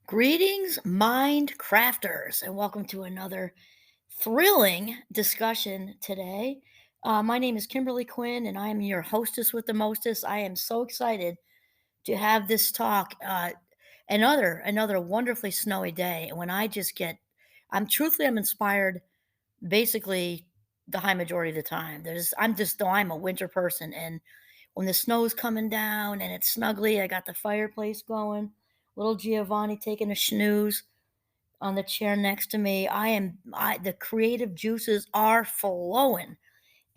Greetings, mind crafters, and welcome to another thrilling discussion today. My name is Kimberly Quinn, and I am your hostess with the mostest. I am so excited to have this talk. Another wonderfully snowy day, and when I just get, I'm inspired basically the high majority of the time. I'm just though I'm a winter person, and when the snow's coming down and it's snuggly, I got the fireplace going. Little Giovanni taking a snooze on the chair next to me. The creative juices are flowing.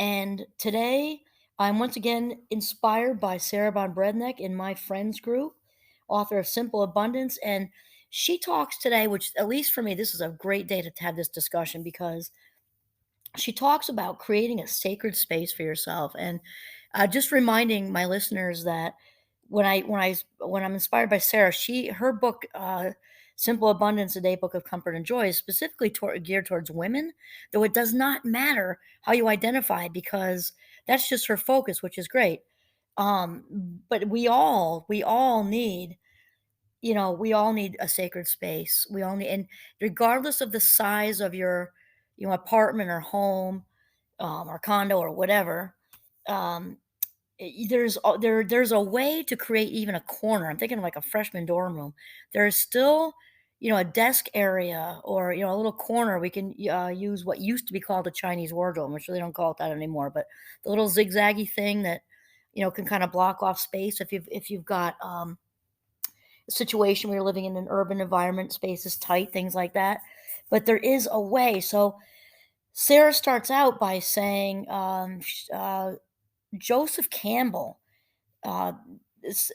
And today I'm once again inspired by Sarah Von Brednek in my friends group, author of Simple Abundance. And she talks today, which at least for me, this is a great day to have this discussion because she talks about creating a sacred space for yourself and just reminding my listeners that when I'm inspired by Sarah, her book Simple Abundance, a Day Book of Comfort and Joy, is specifically geared towards women, though it does not matter how you identify because that's just her focus, which is great. But we all need, we all need a sacred space. We all need, and regardless of the size of your, apartment or home, or condo or whatever, um, there's a way to create even a corner. I'm thinking of like a freshman dorm room. There's still, a desk area or a little corner we can use what used to be called a Chinese wardrobe, which they don't call it that anymore. But the little zigzaggy thing that can kind of block off space if you've got a situation where you're living in an urban environment, space is tight, things like that. But there is a way. So Sarah starts out by saying, Joseph Campbell uh,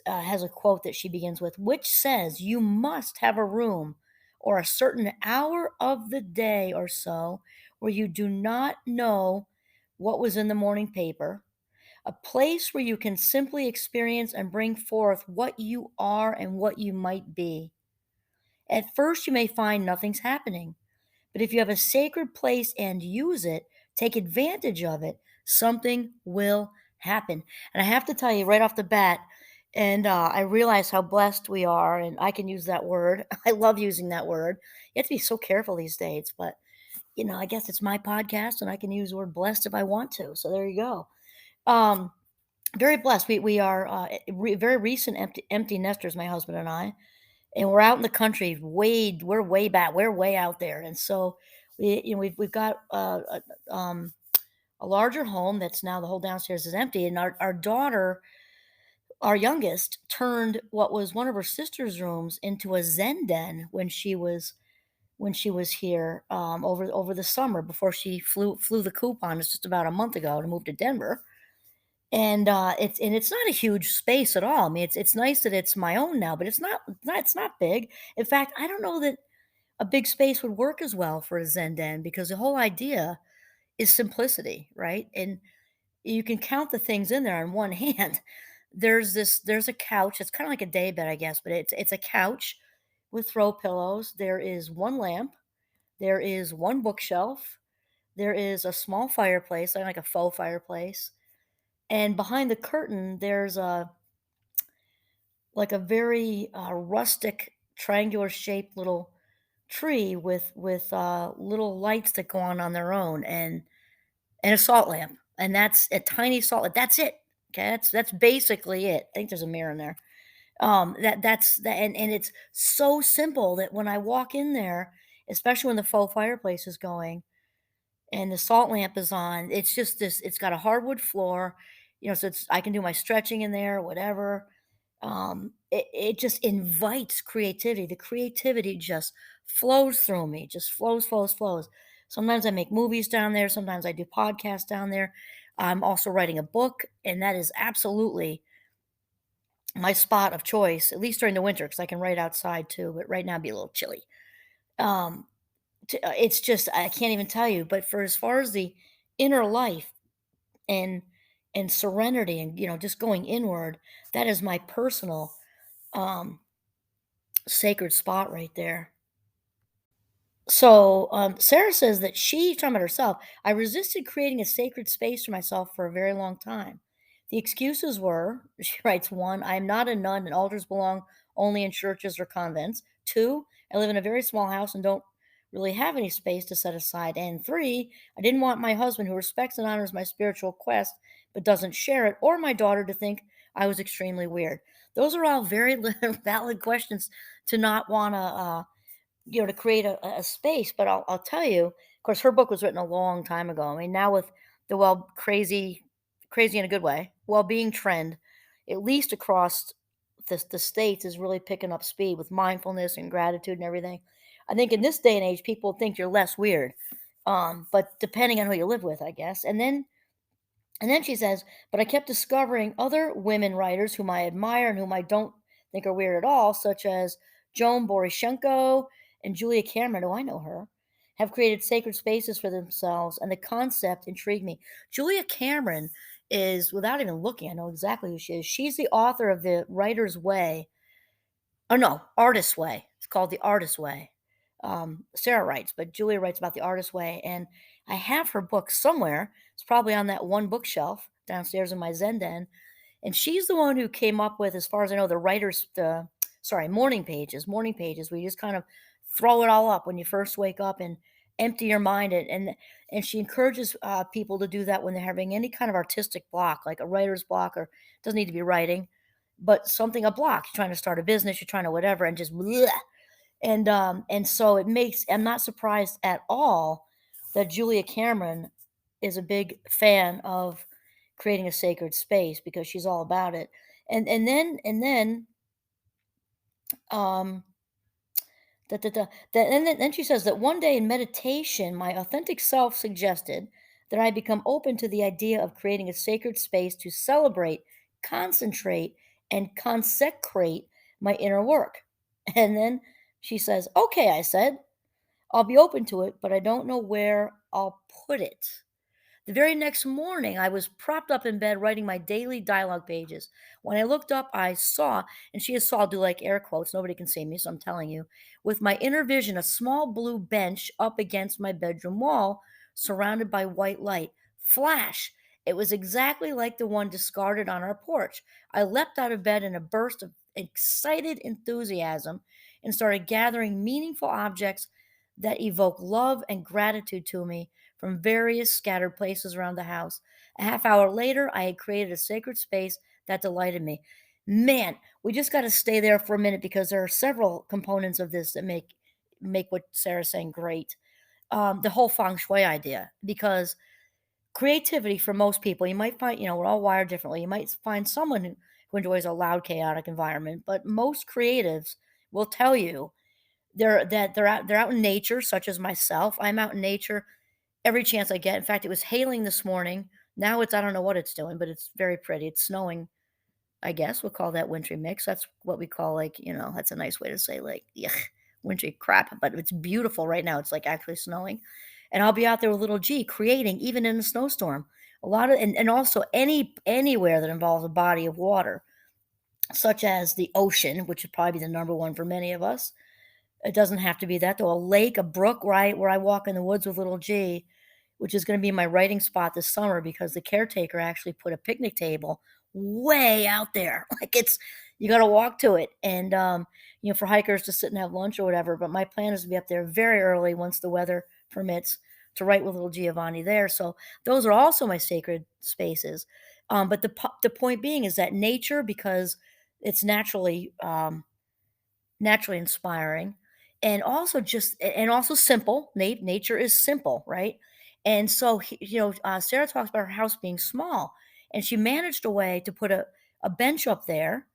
has a quote that she begins with, which says, "You must have a room or a certain hour of the day or so where you do not know what was in the morning paper, a place where you can simply experience and bring forth what you are and what you might be. At first, you may find nothing's happening. But if you have a sacred place and use it, take advantage of it, something will happen." And I have to tell you right off the bat, and I realize how blessed we are, and I can use that word. I love using that word. You have to be so careful these days, but I guess it's my podcast, and I can use the word blessed if I want to. So there you go. Um, Very blessed. We are very recent empty nesters, my husband and I, and we're out in the country. We're way back. We're way out there, and so we've got a larger home that's now the whole downstairs is empty, and our daughter, our youngest, turned what was one of her sister's rooms into a Zen den when she was here over the summer before she flew the coop on us just about a month ago to move to Denver. And it's not a huge space at all. I mean, it's nice that it's my own now, but it's not big. In fact, I don't know that a big space would work as well for a Zen den because the whole idea is simplicity, right? And you can count the things in there on one hand. There's a couch. It's kind of like a day bed, I guess, but it's a couch with throw pillows. There is one lamp. There is one bookshelf. There is a small fireplace, like a faux fireplace. And behind the curtain, there's a very rustic, triangular shaped little tree with little lights that go on their own, and a salt lamp, and that's a tiny salt lamp. That's it. Okay, that's basically it. I think there's a mirror in there. And it's so simple that when I walk in there, especially when the faux fireplace is going and the salt lamp is on, it's just this. It's got a hardwood floor, so I can do my stretching in there, whatever. It just invites creativity. The creativity just flows through me, just flows, flows, flows. Sometimes I make movies down there. Sometimes I do podcasts down there. I'm also writing a book, and that is absolutely my spot of choice, at least during the winter, because I can write outside too. But right now, it'd be a little chilly. Um, it's just I can't even tell you. But for as far as the inner life and and serenity and just going inward, that is my personal um sacred spot right there. So Sarah says that talking about herself, I resisted creating a sacred space for myself for a very long time. The excuses were, she writes, one, I am not a nun and altars belong only in churches or convents. Two, I live in a very small house and don't really have any space to set aside. And three, I didn't want my husband, who respects and honors my spiritual quest but doesn't share it, or my daughter to think I was extremely weird. Those are all very valid questions to not want to to create a space. But I'll tell you, of course, her book was written a long time ago. I mean, now with the crazy in a good way, well-being trend, at least across the states, is really picking up speed with mindfulness and gratitude and everything. I think in this day and age, people think you're less weird, but depending on who you live with, I guess. And then she says, but I kept discovering other women writers whom I admire and whom I don't think are weird at all, such as Joan Borysenko and Julia Cameron, oh, I know her, have created sacred spaces for themselves, and the concept intrigued me. Julia Cameron is, without even looking, I know exactly who she is. She's the author of The Writer's Way. Oh, no, Artist's Way. It's called The Artist's Way. Sarah writes, but Julia writes about The Artist's Way. And I have her book somewhere. It's probably on that one bookshelf downstairs in my Zen den. And she's the one who came up with, as far as I know, morning pages, where you just kind of throw it all up when you first wake up and empty your mind. And she encourages people to do that when they're having any kind of artistic block, like a writer's block, or it doesn't need to be writing, but something, a block. You're trying to start a business, you're trying to whatever, and just bleh. And so it makes, I'm not surprised at all that Julia Cameron is a big fan of creating a sacred space, because she's all about it. And then um then she says that one day in meditation, my authentic self suggested that I become open to the idea of creating a sacred space to celebrate, concentrate, and consecrate my inner work. And then she says, okay, I said, I'll be open to it, but I don't know where I'll put it. The very next morning, I was propped up in bed writing my daily dialogue pages. When I looked up, I saw, and she saw, do like air quotes, nobody can see me, so I'm telling you, with my inner vision, a small blue bench up against my bedroom wall, surrounded by white light. Flash! It was exactly like the one discarded on our porch. I leapt out of bed in a burst of excited enthusiasm and started gathering meaningful objects that evoke love and gratitude to me from various scattered places around the house. A half hour later, I had created a sacred space that delighted me. Man, we just got to stay there for a minute, because there are several components of this that make what Sarah's saying great. The whole feng shui idea, because creativity, for most people, you might find, we're all wired differently. You might find someone who enjoys a loud, chaotic environment, but most creatives will tell you they're out in nature, such as myself. I'm out in nature every chance I get. In fact, it was hailing this morning. Now it's, I don't know what it's doing, but it's very pretty. It's snowing, I guess. We'll call that wintry mix. That's what we call, like, that's a nice way to say, like, yuck, wintry crap. But it's beautiful right now. It's like actually snowing. And I'll be out there with little G creating, even in a snowstorm. A lot of, and also anywhere that involves a body of water, such as the ocean, which would probably be the number one for many of us. It doesn't have to be that, though. A lake, a brook, where I walk in the woods with little G, which is gonna be my writing spot this summer, because the caretaker actually put a picnic table way out there. Like, it's, you gotta walk to it, and, for hikers to sit and have lunch or whatever. But my plan is to be up there very early, once the weather permits, to write with little Giovanni there. So those are also my sacred spaces. But the point being is that nature, because it's naturally inspiring, and also simple. Nature is simple, right? And so Sarah talks about her house being small, and she managed a way to put a bench up there,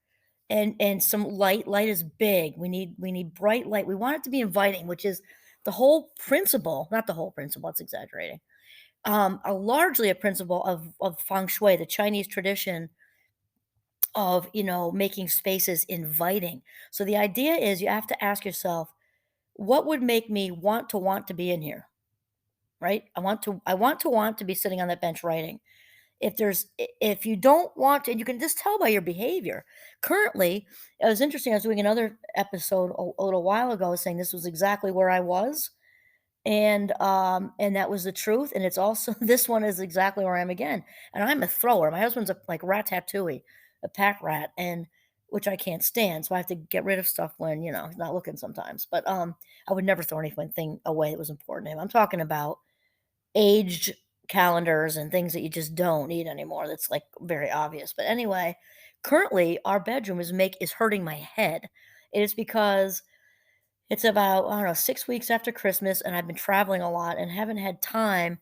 and some light is big. We need bright light. We want it to be inviting, which is the whole principle, not the whole principle, it's exaggerating. Largely a principle of feng shui, the Chinese tradition of, making spaces inviting. So the idea is, you have to ask yourself, what would make me want to be in here, right? I want to be sitting on that bench writing. If you don't want to, and you can just tell by your behavior. Currently, it was interesting. I was doing another episode a little while ago, saying this was exactly where I was, and that was the truth. And it's also, this one is exactly where I am again. And I'm a thrower. My husband's a like ratatouille, a pack rat, and which I can't stand. So I have to get rid of stuff when, he's not looking sometimes. But I would never throw anything away that was important to him. I'm talking about aged calendars and things that you just don't need anymore. That's like very obvious. But anyway, currently our bedroom is hurting my head. It is because it's about, I don't know, 6 weeks after Christmas, and I've been traveling a lot and haven't had time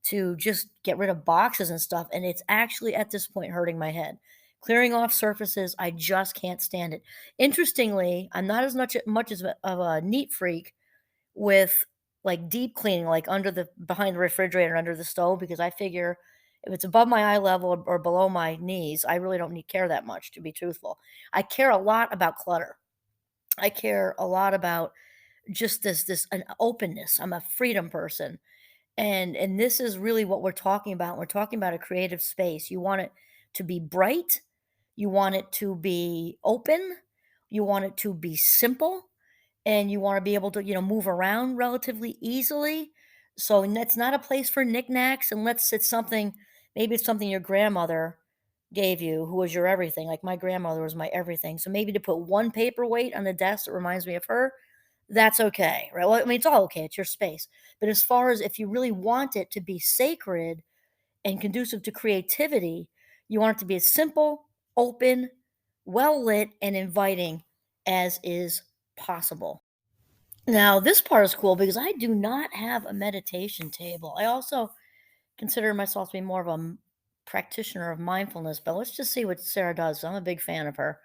to just get rid of boxes and stuff, and it's actually, at this point, hurting my head. Clearing off surfaces, I just can't stand it. Interestingly, I'm not as much as a neat freak with, like, deep cleaning, like, under the behind the refrigerator, under the stove, because I figure if it's above my eye level or below my knees, I really don't need care that much, to be truthful. I care a lot about clutter. I care a lot about just this an openness. I'm a freedom person. And this is really what we're talking about. We're talking about a creative space. You want it to be bright, you want it to be open, you want it to be simple, and you want to be able to, move around relatively easily. So that's not a place for knickknacks unless it's something, maybe it's something your grandmother gave you, who was your everything. Like my grandmother was my everything. So maybe to put one paperweight on the desk that reminds me of her, that's okay, right? Well, I mean, it's all okay. It's your space. But as far as if you really want it to be sacred and conducive to creativity, you want it to be as simple, open, well lit, and inviting as is possible. Now, this part is cool because I do not have a meditation table. I also consider myself to be more of practitioner of mindfulness, but let's just see what Sarah does. I'm a big fan of her.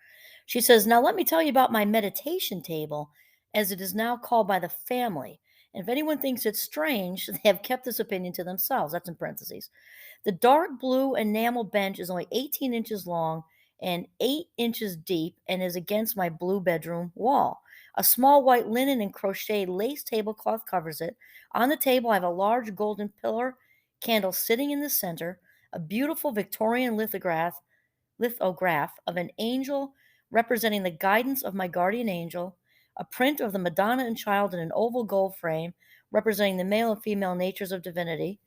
She says, "Now, let me tell you about my meditation table, as it is now called by the family. And if anyone thinks it's strange, they have kept this opinion to themselves." That's in parentheses. The dark blue enamel bench is only 18 inches long and 8 inches deep and is against my blue bedroom wall. A small white linen and crocheted lace tablecloth covers it. On the table, I have a large golden pillar candle sitting in the center, a beautiful Victorian lithograph of an angel representing the guidance of my guardian angel, a print of the Madonna and Child in an oval gold frame representing the male and female natures of divinity,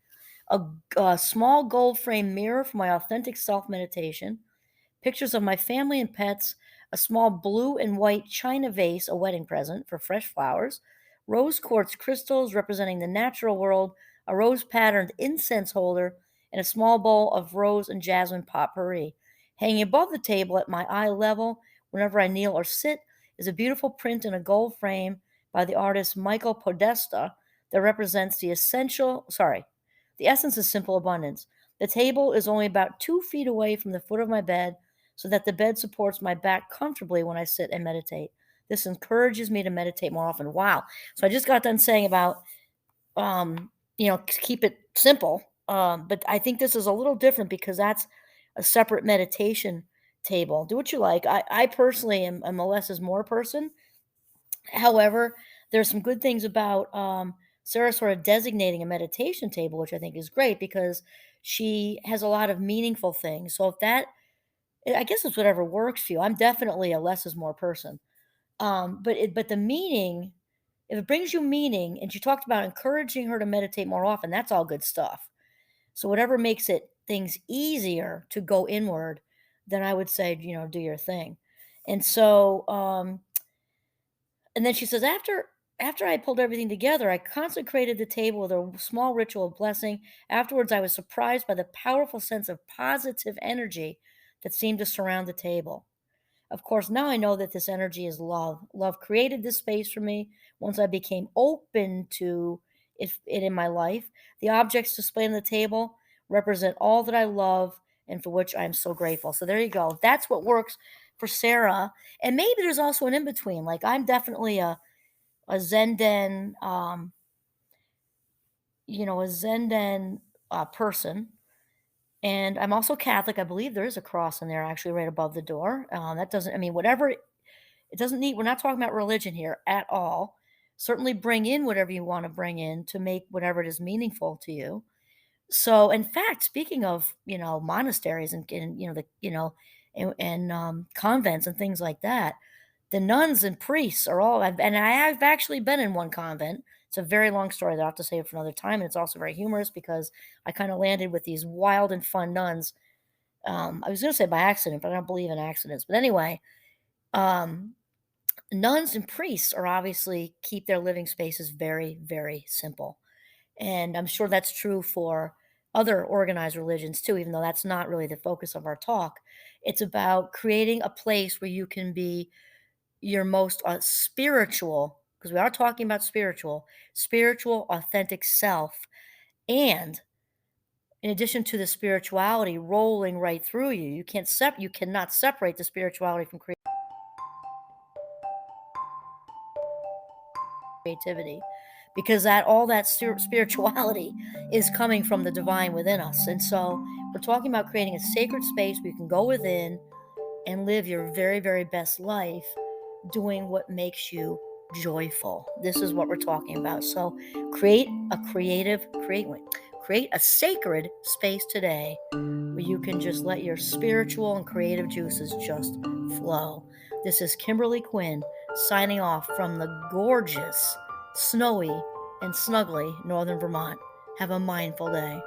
a small gold frame mirror for my authentic self meditation, pictures of my family and pets, a small blue and white china vase, a wedding present for fresh flowers, rose quartz crystals representing the natural world, a rose patterned incense holder, and a small bowl of rose and jasmine potpourri. Hanging above the table at my eye level, whenever I kneel or sit, is a beautiful print in a gold frame by the artist Michael Podesta that represents the essence is simple abundance. The table is only about 2 feet away from the foot of my bed, so that the bed supports my back comfortably when I sit and meditate. This encourages me to meditate more often. Wow. So I just got done saying about, keep it simple. But I think this is a little different because that's a separate meditation table. Do what you like. I personally am a less is more person. However, there's some good things about Sarah sort of designating a meditation table, which I think is great because she has a lot of meaningful things. So if that, I guess it's whatever works for you. I'm definitely a less is more person. But the meaning, if it brings you meaning, and she talked about encouraging her to meditate more often, that's all good stuff. So whatever makes it things easier to go inward, then I would say, do your thing. And so and then she says, after I pulled everything together, I consecrated the table with a small ritual of blessing. Afterwards, I was surprised by the powerful sense of positive energy that seemed to surround the table. Of course, now I know that this energy is love. Love created this space for me once I became open to it in my life. The objects displayed on the table represent all that I love and for which I am so grateful. So there you go. That's what works for Sarah. And maybe there's also an in between. Like I'm definitely a Zenden, a Zenden person. And I'm also Catholic. I believe there is a cross in there actually right above the door. That doesn't, I mean, whatever it doesn't need, we're not talking about religion here at all. Certainly bring in whatever you want to bring in to make whatever it is meaningful to you. So, in fact, speaking of, monasteries and convents and things like that, the nuns and priests are all, and I've actually been in one convent. It's a very long story that I'll have to save for another time. And it's also very humorous because I kind of landed with these wild and fun nuns. I was going to say by accident, but I don't believe in accidents. But anyway, Um, Nuns and priests are obviously keep their living spaces very, very simple. And I'm sure that's true for other organized religions too, even though that's not really the focus of our talk. It's about creating a place where you can be your most spiritual, because we are talking about spiritual, authentic self. And in addition to the spirituality rolling right through you, you cannot separate the spirituality from creativity, because that all that spirituality is coming from the divine within us. And so we're talking about creating a sacred space where you can go within and live your very, very best life doing what makes you joyful. This is what we're talking about. So create a create a sacred space today where you can just let your spiritual and creative juices just flow. This is Kimberly Quinn signing off from the gorgeous, snowy, and snuggly northern Vermont. Have a mindful day.